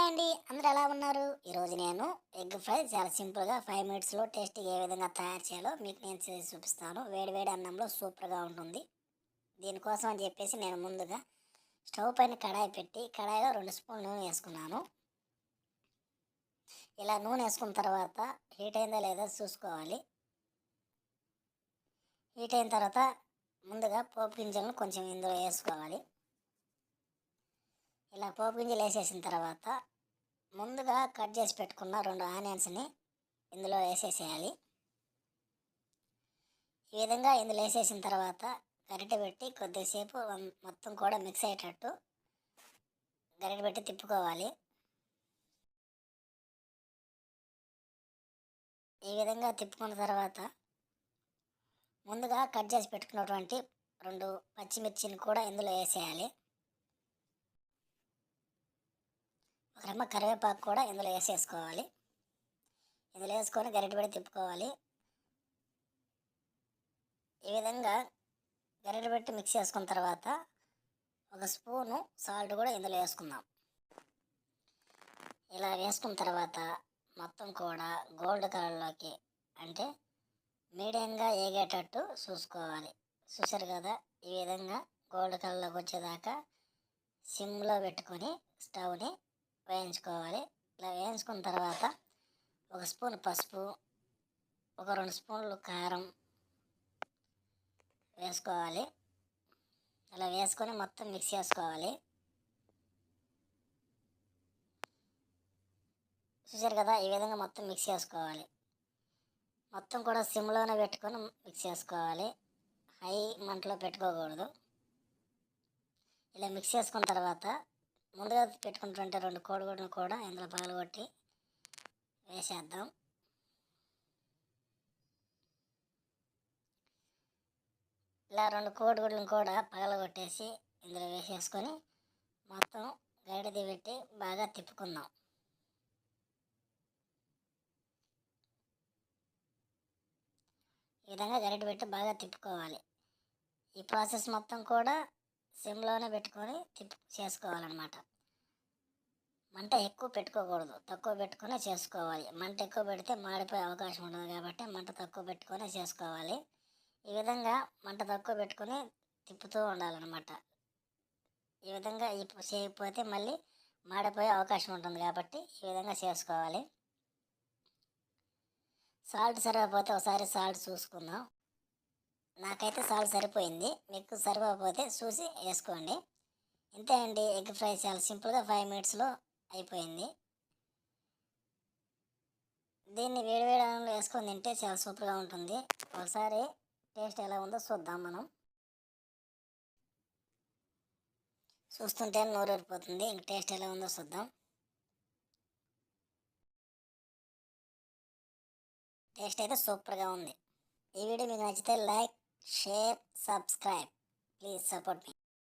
అండి, అందరూ ఎలా ఉన్నారు? ఈరోజు నేను ఎగ్ ఫ్రై చాలా సింపుల్గా 5 మినిట్స్లో టేస్టీగా ఏ విధంగా తయారు చేయాలో మీకు నేను చేసి చూపిస్తాను. వేడి వేడి అన్నంలో సూపర్గా ఉంటుంది. దీనికోసం అని చెప్పేసి నేను ముందుగా స్టవ్ పైన కడాయి పెట్టి కడాయిలో 2 స్పూన్లు నూనె వేసుకున్నాను. ఇలా నూనె వేసుకున్న తర్వాత హీట్ అయిందా లేదా చూసుకోవాలి. హీట్ అయిన తర్వాత ముందుగా పోపు గింజలను కొంచెం ఇందులో వేసుకోవాలి. ఇలా పోపు గింజలు వేసేసిన తర్వాత ముందుగా కట్ చేసి పెట్టుకున్న 2 ఆనియన్స్ని ఇందులో వేసేసేయాలి. ఈ విధంగా ఇందులో వేసేసిన తర్వాత గరిటె పెట్టి కొద్దిసేపు మొత్తం కూడా మిక్స్ అయ్యేటట్టు గరిటె పెట్టి తిప్పుకోవాలి. ఈ విధంగా తిప్పుకున్న తర్వాత ముందుగా కట్ చేసి పెట్టుకున్నటువంటి 2 పచ్చిమిర్చిని కూడా ఇందులో వేసేయాలి. ఒక రెమ్మ కరివేపాకు కూడా ఇందులో వేసేసుకోవాలి. ఇందులో వేసుకొని గరిటె పెట్టి తిప్పుకోవాలి. ఈ విధంగా గరిటె పెట్టి మిక్స్ చేసుకున్న తర్వాత ఒక స్పూను సాల్ట్ కూడా ఇందులో వేసుకుందాం. ఇలా వేసుకున్న తర్వాత మొత్తం కూడా గోల్డ్ కలర్లోకి అంటే మీడియంగా ఏగేటట్టు చూసుకోవాలి. చూసారు కదా, ఈ విధంగా గోల్డ్ కలర్లోకి వచ్చేదాకా సిమ్లో పెట్టుకొని స్టవ్ని వేయించుకోవాలి. ఇలా వేయించుకున్న తర్వాత ఒక స్పూన్ పసుపు, ఒక 2 స్పూన్లు కారం వేసుకోవాలి. ఇలా వేసుకొని మొత్తం మిక్స్ చేసుకోవాలి. చూసారు కదా, ఈ విధంగా మొత్తం మిక్స్ చేసుకోవాలి. మొత్తం కూడా సిమ్లోనే పెట్టుకొని మిక్స్ చేసుకోవాలి. హై మంటలో పెట్టుకోకూడదు. ఇలా మిక్స్ చేసుకున్న తర్వాత ముందుగా పెట్టుకున్నటువంటి 2 కోడిగుడ్లను కూడా ఇందులో పగలగొట్టి వేసేద్దాం. ఇలా 2 కోడిగుడ్లను కూడా పగలగొట్టేసి ఇందులో వేసేసుకొని మొత్తం గరిటె పెట్టి బాగా తిప్పుకుందాం. ఈ విధంగా గరిటె పెట్టి బాగా తిప్పుకోవాలి. ఈ ప్రాసెస్ మొత్తం కూడా సిమ్లోనే పెట్టుకొని చేసుకోవాలన్నమాట. మంట ఎక్కువ పెట్టుకోకూడదు, తక్కువ పెట్టుకునే చేసుకోవాలి. మంట ఎక్కువ పెడితే మాడిపోయే అవకాశం ఉంటుంది కాబట్టి మంట తక్కువ పెట్టుకునే చేసుకోవాలి. ఈ విధంగా మంట తక్కువ పెట్టుకొని తిప్పుతూ ఉండాలన్నమాట. ఈ విధంగా చేయకపోతే మళ్ళీ మాడిపోయే అవకాశం ఉంటుంది కాబట్టి ఈ విధంగా చేసుకోవాలి. సాల్ట్ సరిపోతే ఒకసారి సాల్ట్ చూసుకుందాం. నాకైతే సాల్ట్ సరిపోయింది, మీకు సరిపోతే చూసి వేసుకోండి. ఇంతే అండి, ఎగ్ ఫ్రై చాలా సింపుల్గా 5 మినిట్స్లో అయిపోయింది. దీన్ని వేడివేడి అన్నంలో వేసుకొని తింటే చాలా సూపర్గా ఉంటుంది. ఒకసారి టేస్ట్ ఎలా ఉందో చూద్దాం. మనం చూస్తుంటే నోరూరిపోతుంది. ఇంక టేస్ట్ ఎలా ఉందో చూద్దాం. టేస్ట్ అయితే సూపర్గా ఉంది. ఈ వీడియో మీకు నచ్చితే like, share, subscribe. Please support me.